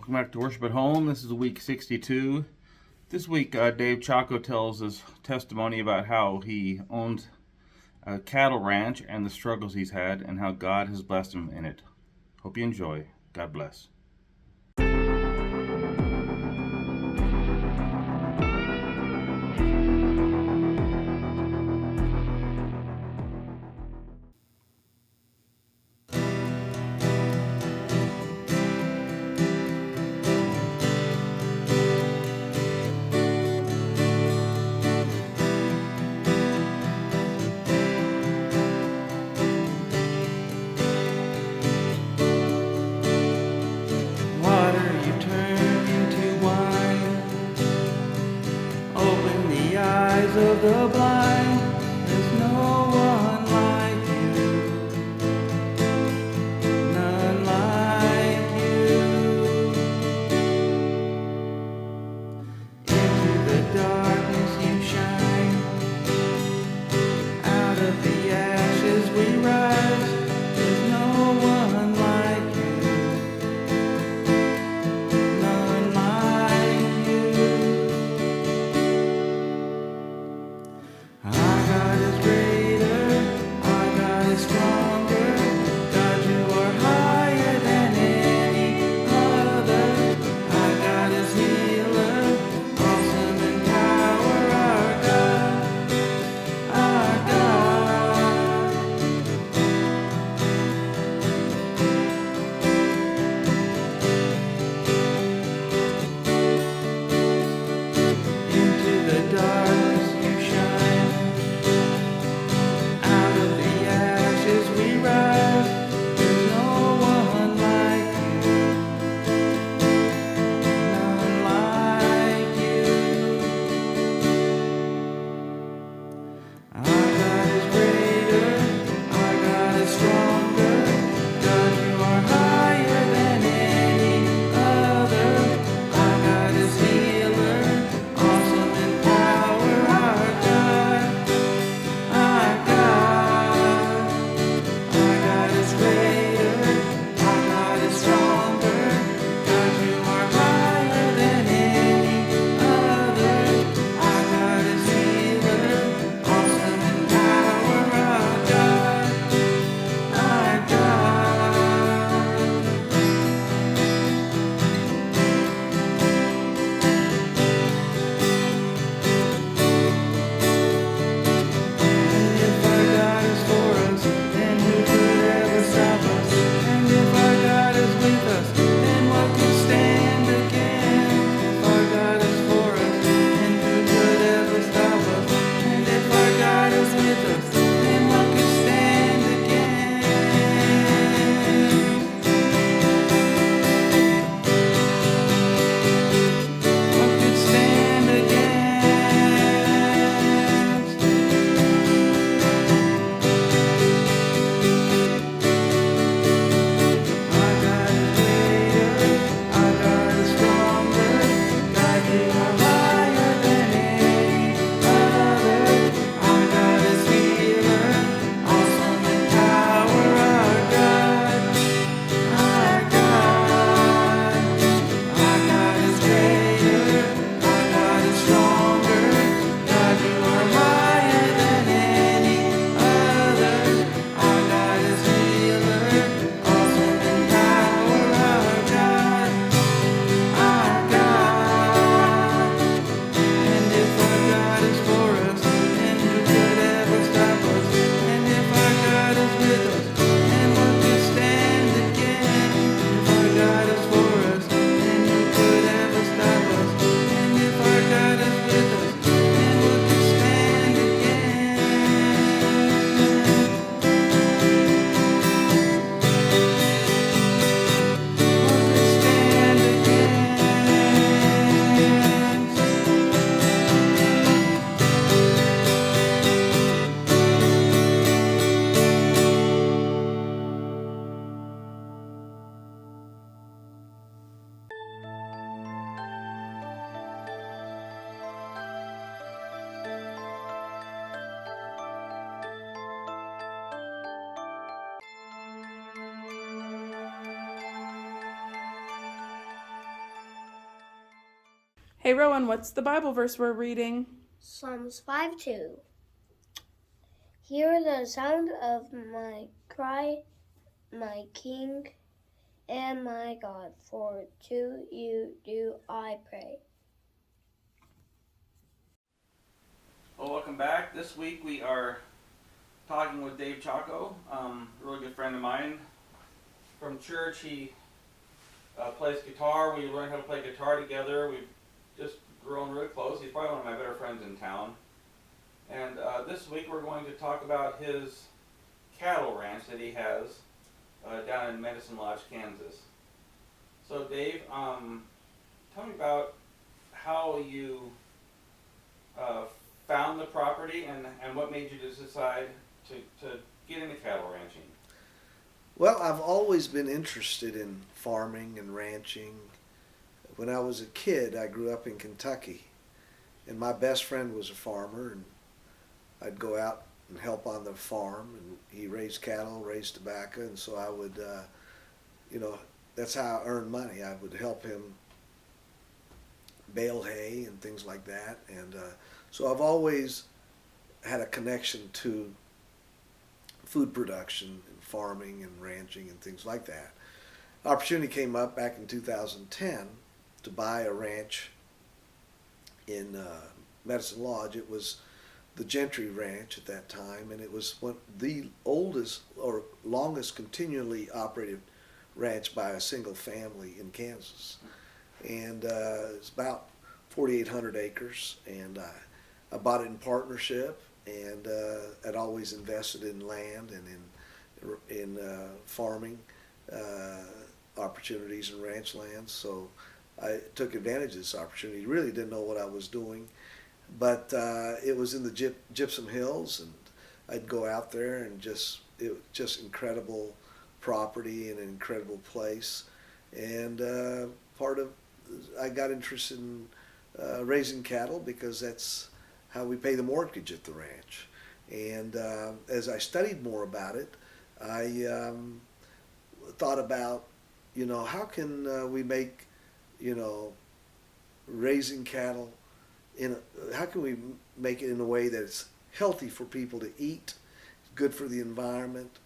Welcome back to Worship at Home. This is week 62. This week, Dave Chacko tells his testimony about how he owns a cattle ranch and the struggles he's had and how God has blessed him in it. Hope you enjoy. God bless. Hey Rowan, what's the Bible verse we're reading? Psalms 5:2. Hear the sound of my cry, my King and my God, for to you do I pray. Well, welcome back. This week we are talking with Dave Chacko, a really good friend of mine from church. He plays guitar. We learned how to play guitar together. We've just grown really close. He's probably one of my better friends in town. And this week we're going to talk about his cattle ranch that he has down in Medicine Lodge, Kansas. So Dave, tell me about how you found the property and what made you decide to get into cattle ranching. Well, I've always been interested in farming and ranching. When I was a kid, I grew up in Kentucky, and my best friend was a farmer, and I'd go out and help on the farm, and he raised cattle, raised tobacco, and so I would, that's how I earned money. I would help him bale hay and things like that, and so I've always had a connection to food production and farming and ranching and things like that. Opportunity came up back in 2010 to buy a ranch in Medicine Lodge. It was the Gentry Ranch at that time, and it was the oldest or longest continually operated ranch by a single family in Kansas. And it's about 4,800 acres, and I bought it in partnership, and I'd always invested in land and in farming opportunities and ranch lands. So I took advantage of this opportunity. Really didn't know what I was doing, but it was in the Gypsum Hills, and I'd go out there and it was just incredible property and an incredible place. And I got interested in raising cattle because that's how we pay the mortgage at the ranch. And as I studied more about it, I thought about, how can we make, raising cattle how can we make it in a way that it's healthy for people to eat, good for the environment,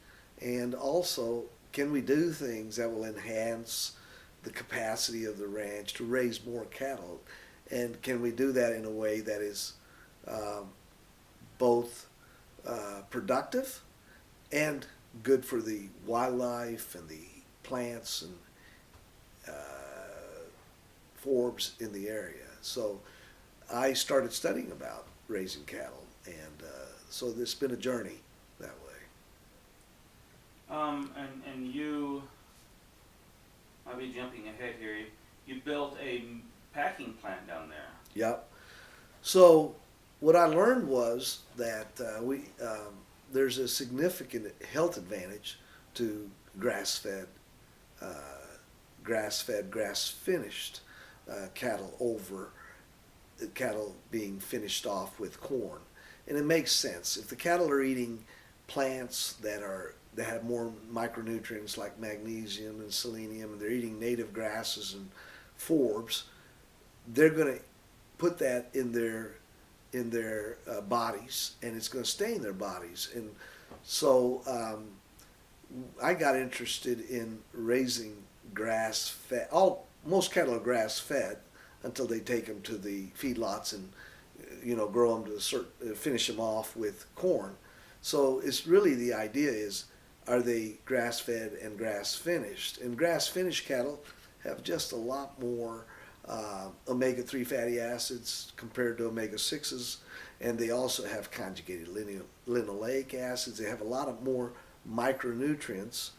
and also can we do things that will enhance the capacity of the ranch to raise more cattle, and can we do that in a way that is both productive and good for the wildlife and the plants and forbs in the area. So I started studying about raising cattle, and so it's been a journey that way. And you, I'll be jumping ahead here. You built a packing plant down there. Yep. So what I learned was that there's a significant health advantage to grass-fed, grass-finished cattle over cattle being finished off with corn. And it makes sense. If the cattle are eating plants that have more micronutrients like magnesium and selenium, and they're eating native grasses and forbs, they're going to put that in their bodies, and it's going to stay in their bodies. And so I got interested in raising grass-fed. Most cattle are grass-fed until they take them to the feedlots and grow them to finish them off with corn. So it's really the idea is, are they grass-fed and grass-finished? And grass-finished cattle have just a lot more omega-3 fatty acids compared to omega-6s, and they also have conjugated linoleic acids. They have a lot of more micronutrients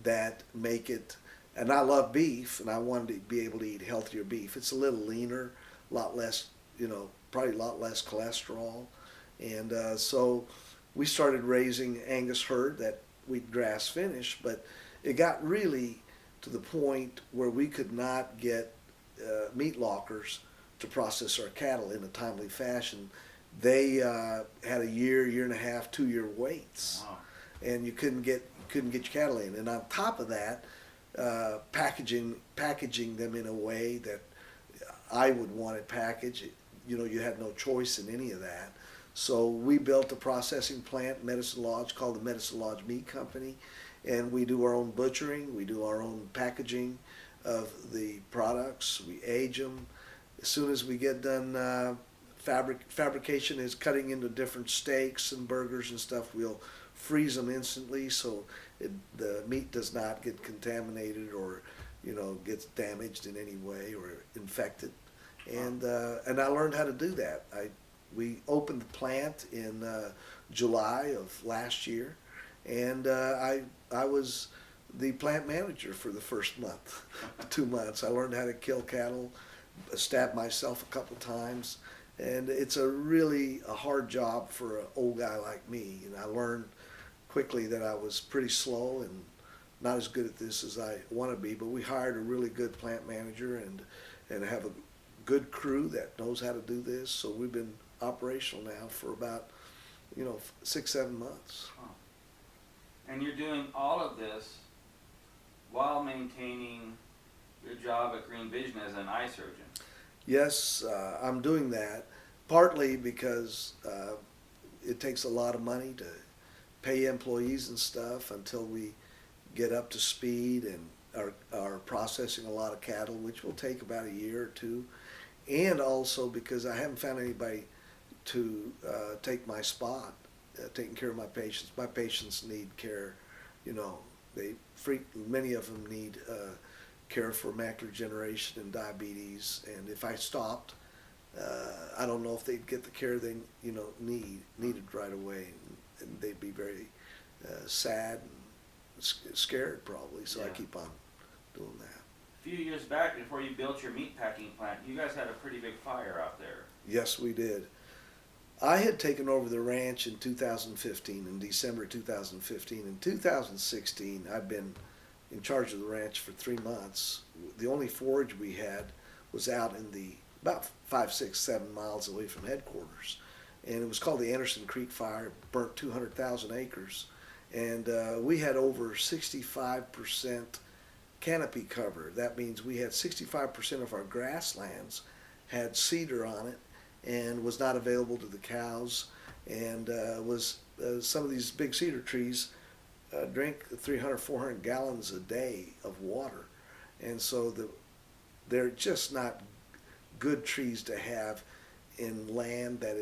that make it. And I love beef, and I wanted to be able to eat healthier beef. It's a little leaner, a lot less, probably a lot less cholesterol. And so we started raising Angus herd that we'd grass finish, but it got really to the point where we could not get meat lockers to process our cattle in a timely fashion. They had a year and a half, 2-year waits. Wow. And you couldn't get your cattle in. And on top of that, packaging them in a way that I would want it packaged. You know, you had no choice in any of that. So we built a processing plant, Medicine Lodge, called the Medicine Lodge Meat Company, and we do our own butchering, we do our own packaging of the products, we age them. As soon as we get done, fabrication is cutting into different steaks and burgers and stuff, we'll freeze them instantly so the meat does not get contaminated or, you know, gets damaged in any way or infected. And I learned how to do that. We opened the plant in July of last year, and I was the plant manager for the first month, 2 months. I learned how to kill cattle, stabbed myself a couple times, and it's a hard job for an old guy like me. And I learned quickly that I was pretty slow and not as good at this as I want to be. But we hired a really good plant manager and have a good crew that knows how to do this. So we've been operational now for about 6-7 months. Huh. And you're doing all of this while maintaining your job at Green Vision as an eye surgeon. Yes, I'm doing that partly because it takes a lot of money to pay employees and stuff until we get up to speed and are processing a lot of cattle, which will take about a year or two. And also because I haven't found anybody to take my spot, taking care of my patients. My patients need care, many of them need care for macular degeneration and diabetes. And if I stopped, I don't know if they'd get the care they needed right away, and they'd be very sad and scared probably. So I keep on doing that. A few years back, before you built your meat packing plant, you guys had a pretty big fire out there. Yes, we did. I had taken over the ranch in 2015, in December 2015. In 2016, I've been in charge of the ranch for 3 months. The only forage we had was out in about 5, 6, 7 miles away from headquarters. And it was called the Anderson Creek Fire. It burnt 200,000 acres. And we had over 65% canopy cover. That means we had 65% of our grasslands had cedar on it and was not available to the cows, and some of these big cedar trees drink 300, 400 gallons a day of water. And so they're just not good trees to have in land that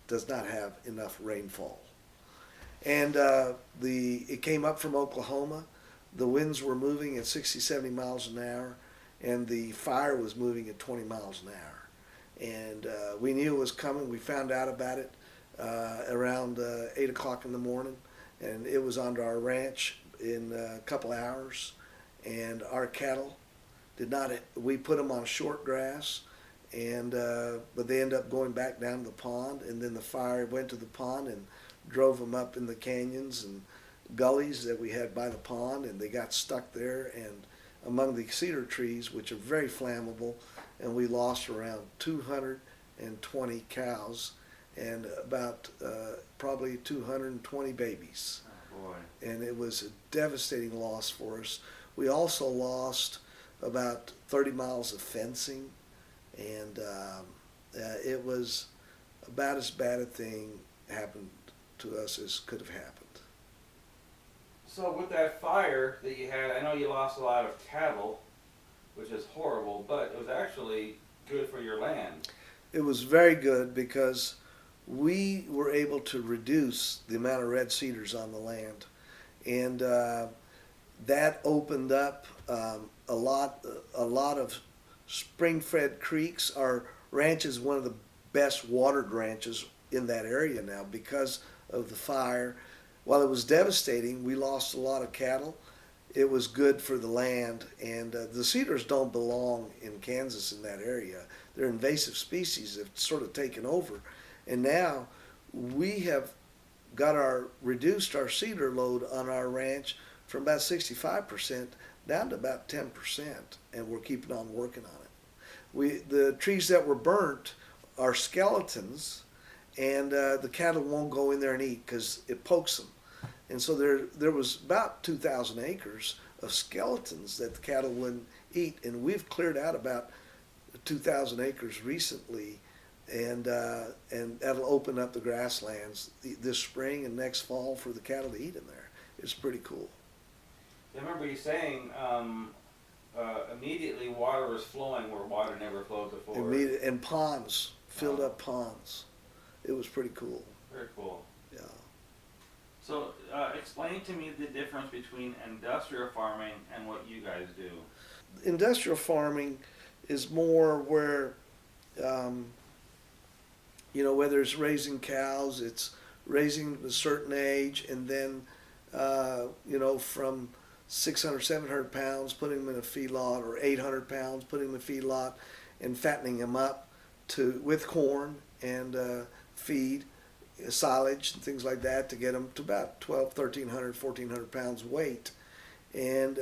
does not have enough rainfall. And it came up from Oklahoma. The winds were moving at 60, 70 miles an hour, and the fire was moving at 20 miles an hour. And we knew it was coming. We found out about it around 8 o'clock in the morning, and it was onto our ranch in a couple hours. And our cattle we put them on short grass, but they ended up going back down to the pond, and then the fire went to the pond and drove them up in the canyons and gullies that we had by the pond, and they got stuck there and among the cedar trees, which are very flammable, and we lost around 220 cows and about probably 220 babies. Oh boy. And it was a devastating loss for us. We also lost about 30 miles of fencing, and it was about as bad a thing happened to us as could have happened. So with that fire that you had, I know you lost a lot of cattle, which is horrible, but it was actually good for your land. It was very good because we were able to reduce the amount of red cedars on the land, and that opened up a lot of spring-fed creeks. Our ranch is one of the best watered ranches in that area now because of the fire. While it was devastating, we lost a lot of cattle. It was good for the land, and the cedars don't belong in Kansas in that area. They're invasive species that have sort of taken over, and now we have reduced our cedar load on our ranch from about 65% down to about 10%, and we're keeping on working on it. The trees that were burnt are skeletons, and the cattle won't go in there and eat because it pokes them. And so there was about 2,000 acres of skeletons that the cattle wouldn't eat, and we've cleared out about 2,000 acres recently, and that'll open up the grasslands this spring and next fall for the cattle to eat in there. It's pretty cool. I remember you saying immediately water was flowing where water never flowed before. And ponds, filled up ponds. It was pretty cool. Very cool. Yeah. So explain to me the difference between industrial farming and what you guys do. Industrial farming is more where, whether it's raising cows, it's raising a certain age, and then, from 600, 700 pounds, putting them in a feedlot, or 800 pounds, putting them in a feedlot, and fattening them up with corn and feed, silage, and things like that to get them to about 1,300, 1,400 pounds weight. And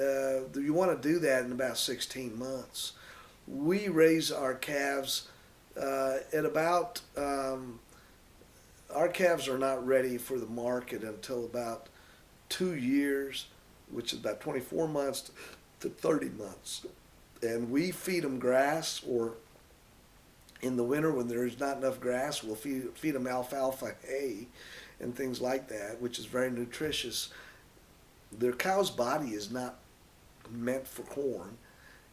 you want to do that in about 16 months. We raise our calves at about, our calves are not ready for the market until about 2 years, which is about 24 months to 30 months. And we feed them grass, or in the winter when there's not enough grass, we'll feed them alfalfa hay and things like that, which is very nutritious. Their cow's body is not meant for corn,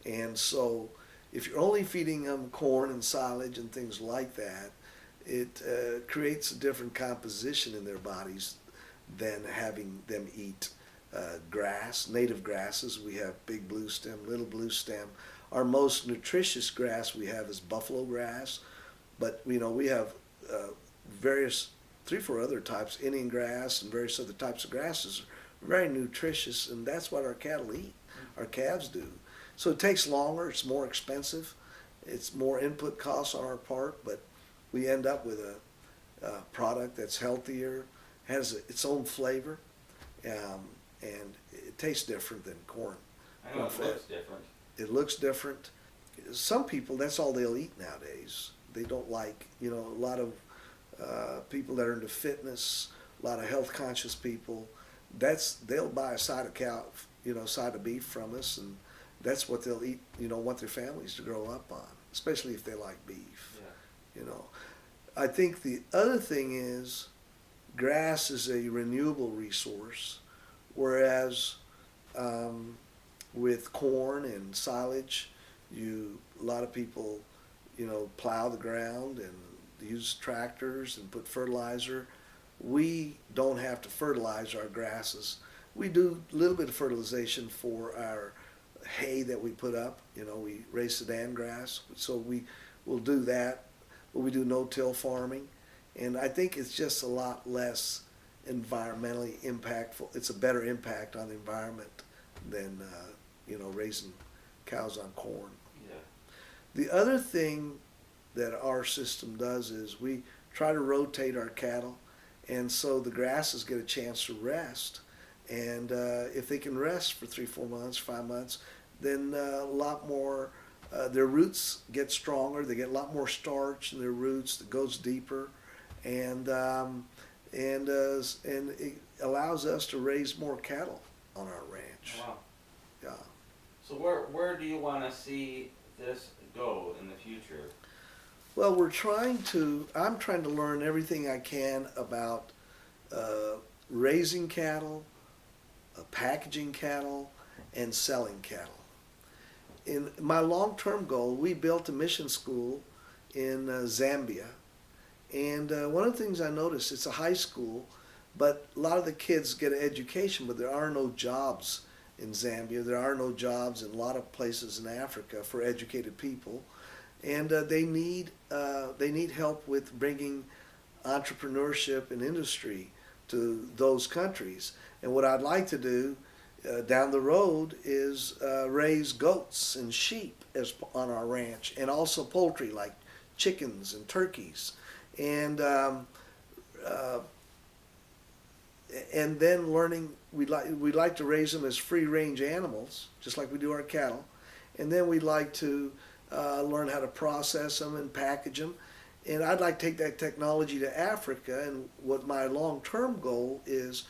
and so if you're only feeding them corn and silage and things like that, it creates a different composition in their bodies than having them eat grass, native grasses. We have big blue stem, little blue stem. Our most nutritious grass we have is buffalo grass, but we have various 3-4 other types, Indian grass and various other types of grasses, very nutritious, and that's what our cattle eat. Our calves do. So it takes longer, it's more expensive, it's more input costs on our part, but we end up with a product that's healthier, has its own flavor, and it tastes different than corn. I know it looks different. It looks different. Some people, that's all they'll eat nowadays. They don't like, a lot of people that are into fitness, a lot of health conscious people, they'll buy a side of cow, side of beef from us, and that's what they'll eat, want their families to grow up on, especially if they like beef. Yeah. I think the other thing is grass is a renewable resource, whereas with corn and silage, a lot of people, plow the ground and use tractors and put fertilizer. We don't have to fertilize our grasses. We do a little bit of fertilization for our hay that we put up. We raise Sudan grass, so we will do that. But we do no-till farming, and I think it's just a lot less environmentally impactful. It's a better impact on the environment than raising cows on corn. Yeah. The other thing that our system does is we try to rotate our cattle, and so the grasses get a chance to rest. And if they can rest for 3-4 months, 5 months, then a lot more, their roots get stronger. They get a lot more starch in their roots that goes deeper, and it allows us to raise more cattle on our ranch. Wow. Yeah. So where do you want to see this go in the future? Well, I'm trying to learn everything I can about raising cattle, packaging cattle, and selling cattle. In my long-term goal, we built a mission school in Zambia, and one of the things I noticed, it's a high school, but a lot of the kids get an education, but there are no jobs in Zambia. There are no jobs in a lot of places in Africa for educated people, and they need help with bringing entrepreneurship and industry to those countries. And what I'd like to do down the road is raise goats and sheep on our ranch, and also poultry like chickens and turkeys, and then learning we'd like to raise them as free range animals, just like we do our cattle, and then we'd like to learn how to process them and package them. And I'd like to take that technology to Africa, and what my long-term goal is,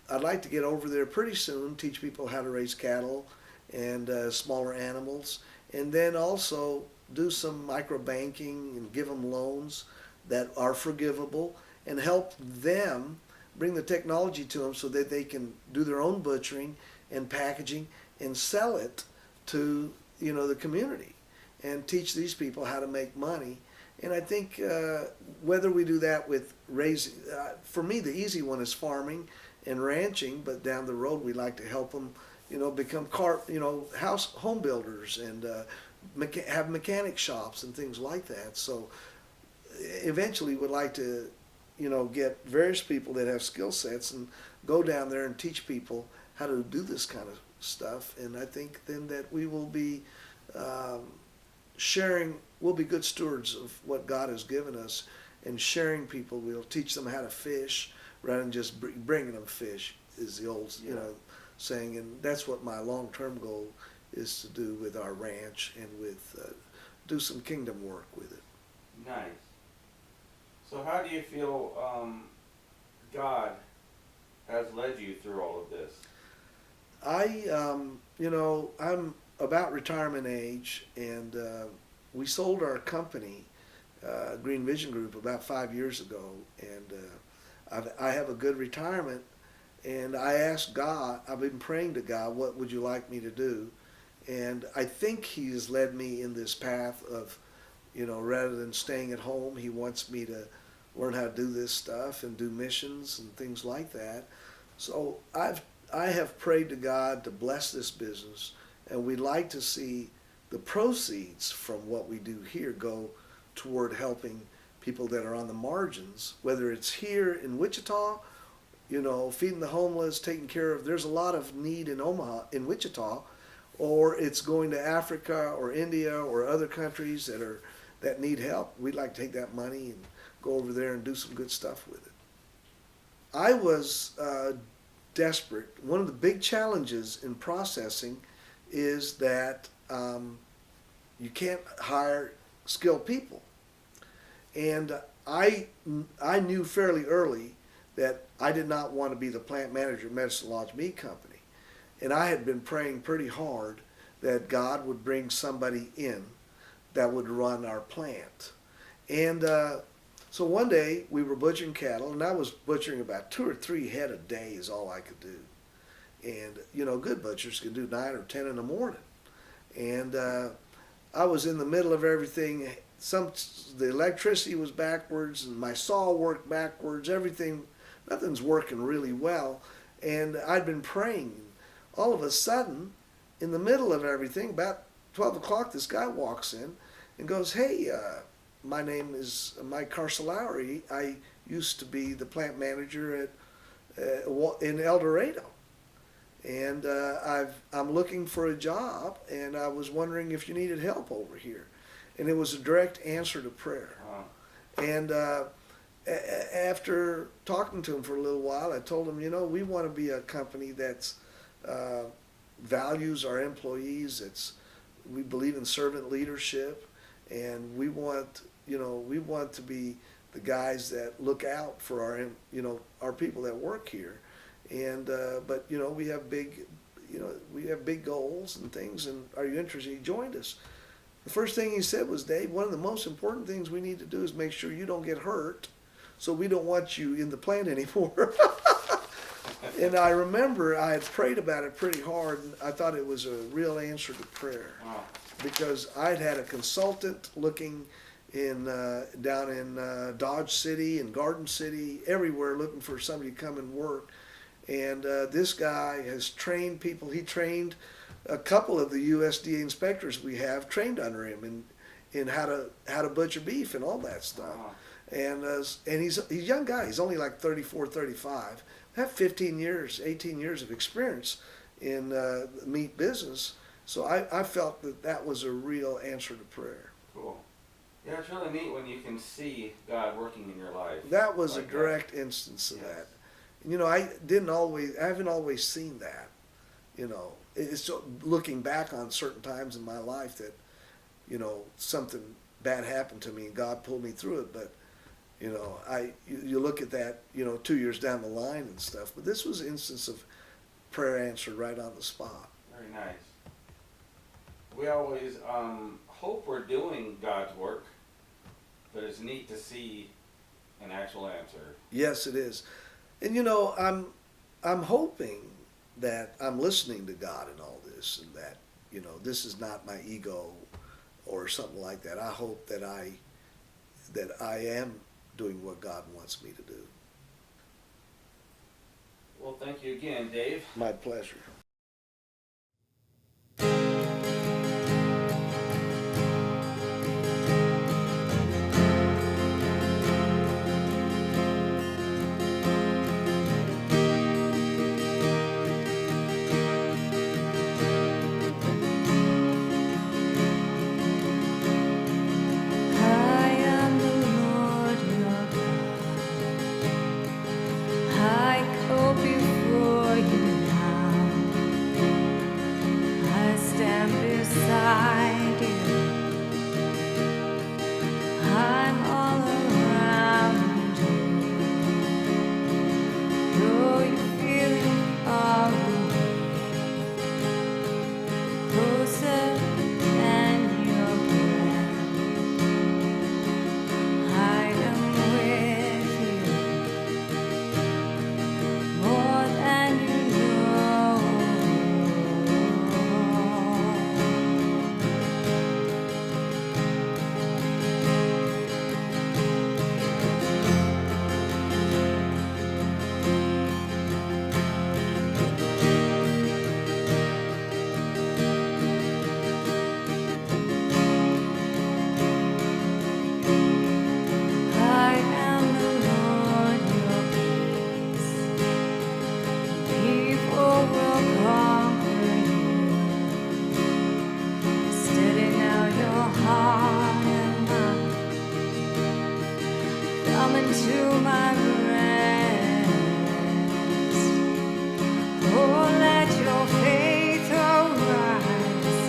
I'd like to get over there pretty soon, teach people how to raise cattle and smaller animals, and then also do some micro banking and give them loans that are forgivable and help them bring the technology to them so that they can do their own butchering and packaging and sell it to the community and teach these people how to make money. And I think whether we do that with raising, for me the easy one is farming and ranching, but down the road we like to help them, become home builders and have mechanic shops and things like that. So eventually we'd like to, get various people that have skill sets and go down there and teach people how to do this kind of stuff. And I think then that we will be sharing, we'll be good stewards of what God has given us and sharing people. We'll teach them how to fish rather than just bringing them fish is the old, saying. And that's what my long-term goal is to do with our ranch and with do some kingdom work with it. Nice. So how do you feel God has led you through all of this? I'm about retirement age, and we sold our company, Green Vision Group, about 5 years ago, and I have a good retirement, and I asked God, I've been praying to God, what would you like me to do? And I think He has led me in this path of, rather than staying at home, He wants me to learn how to do this stuff and do missions and things like that. So I have prayed to God to bless this business, and we'd like to see the proceeds from what we do here go toward helping people that are on the margins, whether it's here in Wichita, feeding the homeless, taking care of, there's a lot of need in Omaha, in Wichita, or it's going to Africa or India or other countries that need help. We'd like to take that money and go over there and do some good stuff with it. I was desperate. One of the big challenges in processing is that you can't hire skilled people. And I knew fairly early that I did not want to be the plant manager of Medicine Lodge Meat Company. And I had been praying pretty hard that God would bring somebody in that would run our plant. And so one day we were butchering cattle, and I was butchering about 2 or 3 head a day is all I could do. And, good butchers can do 9 or 10 in the morning. And I was in the middle of everything. The electricity was backwards, and my saw worked backwards. Nothing's working really well. And I'd been praying. All of a sudden, in the middle of everything, about 12 o'clock, this guy walks in and goes, "Hey, my name is Mike Carsolari. I used to be the plant manager in El Dorado. And I'm looking for a job, and I was wondering if you needed help over here." And it was a direct answer to prayer. Wow. And after talking to him for a little while, I told him, we want to be a company that's values our employees. We believe in servant leadership, and we want to be the guys that look out for our people that work here. And but we have big goals and things. And are you interested? He joined us. The first thing he said was, "Dave, one of the most important things we need to do is make sure you don't get hurt. So we don't want you in the plant anymore." And I remember I had prayed about it pretty hard, and I thought it was a real answer to prayer. Wow. Because I'd had a consultant looking down in Dodge City and Garden City, everywhere, looking for somebody to come and work. And this guy has trained people. He trained a couple of the USDA inspectors we have trained under him in how to butcher beef and all that stuff. Wow. And he's a young guy. He's only like 34, 35. Have 18 years of experience in the meat business. So I felt that was a real answer to prayer. Cool. Yeah, it's really neat when you can see God working in your life. That was like a direct instance of that. I haven't always seen that. It's looking back on certain times in my life that, something bad happened to me and God pulled me through it. But, you look at that, 2 years down the line and stuff. But this was an instance of prayer answered right on the spot. Very nice. We always hope we're doing God's work, but it's neat to see an actual answer. Yes, it is. And you know, I'm hoping that I'm listening to God in all this, and that, you know, this is not my ego or something like that. I hope that I am doing what God wants me to do. Well, thank you again, Dave. My pleasure. I am the Lord your God. I go before you now. I stand beside you. I'm all around you. Though you're feeling far away, closer than your breath. I am with you more than you know. I am the Lord your peace. People will conquer you. Steady now your heart and mind. Come into my rest. Oh, let your faith arise.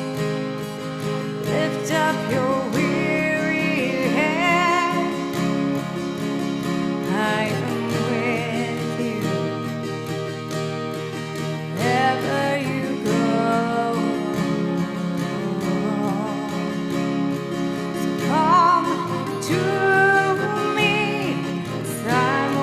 Lift up your weary head. I am with you wherever you go. So come to me, 'cause I'm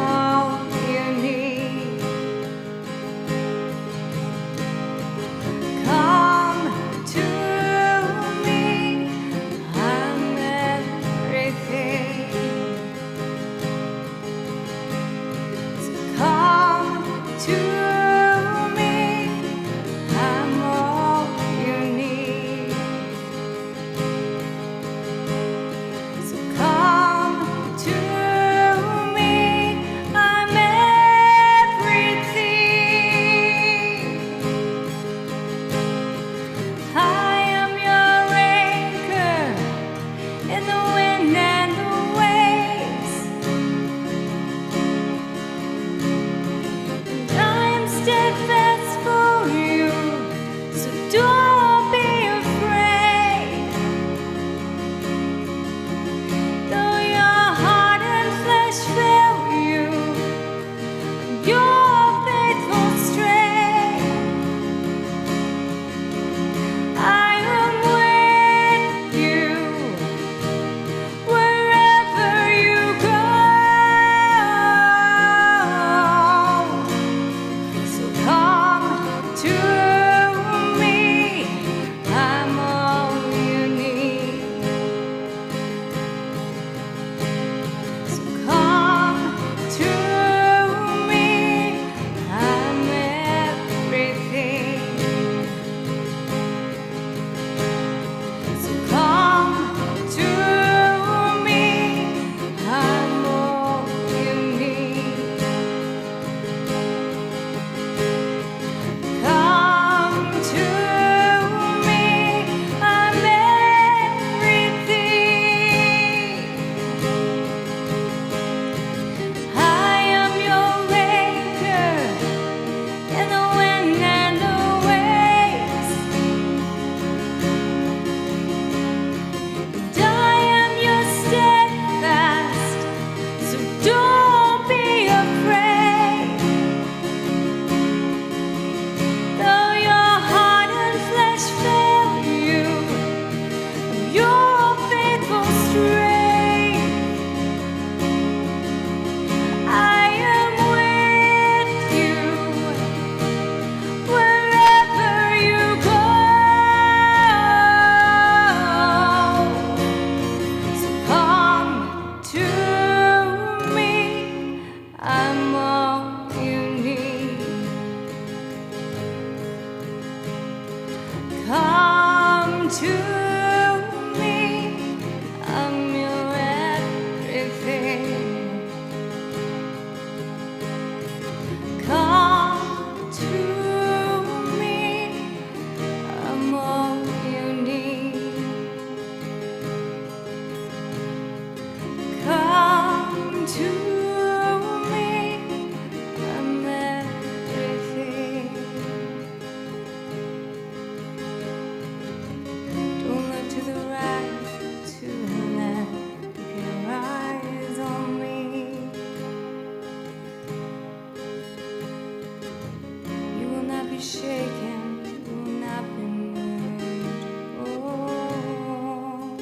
shaken, not been moved. Oh,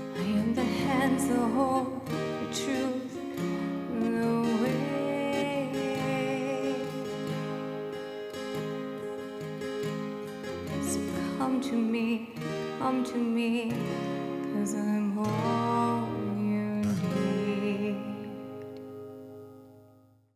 I am the hands that hold the truth, the way. So come to me, 'cause I'm all